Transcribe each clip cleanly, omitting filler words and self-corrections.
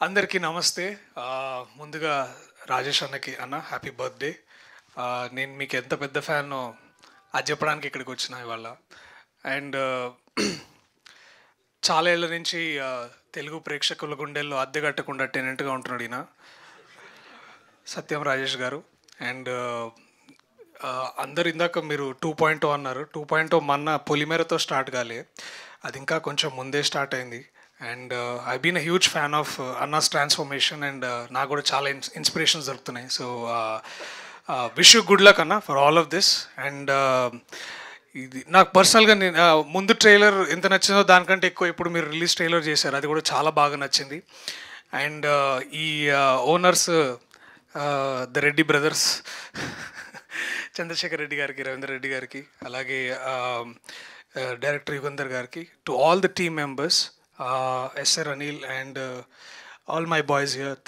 అందరికీ నమస్తే. ముందుగా రాజేష్ అన్నకి అన్న హ్యాపీ బర్త్డే. నేను మీకు ఎంత పెద్ద ఫ్యానో అది చెప్పడానికి ఇక్కడికి వచ్చిన ఇవాళ. అండ్ చాలా ఏళ్ళ నుంచి తెలుగు ప్రేక్షకుల గుండెల్లో అద్దె కట్టకుండా టెనెంట్గా ఉంటున్నాడు ఈయన సత్యం రాజేష్ గారు. అండ్ అందరు ఇందాక మీరు 2.0 అన్నారు. 2.0 మొన్న పొలిమేరతో స్టార్ట్ కాలే, అది ఇంకా కొంచెం ముందే స్టార్ట్ అయింది. And I been a huge fan of అన్నాస్ ట్రాన్స్ఫర్మేషన్. అండ్ నాకు కూడా చాలా ఇన్స్పిరేషన్స్ దొరుకుతున్నాయి. So wish you good luck అన్న for all of this. And ఇది నాకు పర్సనల్గా నేను ముందు ట్రైలర్ ఎంత నచ్చిందో దానికంటే ఎక్కువ ఇప్పుడు మీరు రిలీజ్ ట్రైలర్ చేశారు, అది కూడా చాలా బాగా నచ్చింది. అండ్ ఈ owners the Reddy brothers Chandrashekar Reddy గారికి, రవీంద్ర రెడ్డి గారికి, అలాగే డైరెక్టర్ యుగంధర్ గారికి, to all the team members, SR Anil and all my boys here.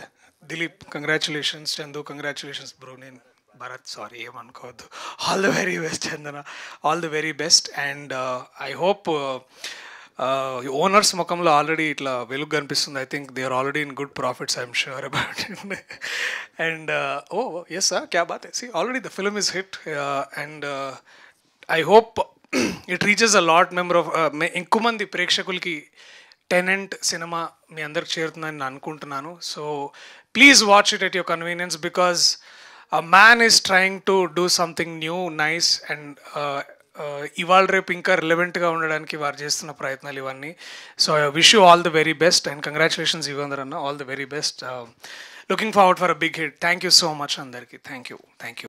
Dilip congratulations, Chandu congratulations bro. నేను భరత్ సారీ ఏమనుకోవద్దు. All the very best Chandana, all the very best. And I hope owners ముఖంలో already ఇట్లా వెలుగు కనిపిస్తుంది. I think they are already in good profits, I'm sure about it. And oh yes sir, క్యా బాత్ హై. See already the film is hit. And I hope it reaches a lot member of ఎక్కువ మంది ప్రేక్షకులకి tenant cinema మీ అందరికి చేరుతుందని నేను అనుకుంటున్నాను. So please watch it at your convenience, because a man is trying to do something new, nice, and ఇవాళ రేపు ఇంకా రిలవెంట్గా ఉండడానికి వారు చేస్తున్న ప్రయత్నాలు ఇవన్నీ. So I wish you all the very best and congratulations Yugandhar అన్న, all the very best. Looking forward for a big hit. Thank you so much అందరికీ. Thank you.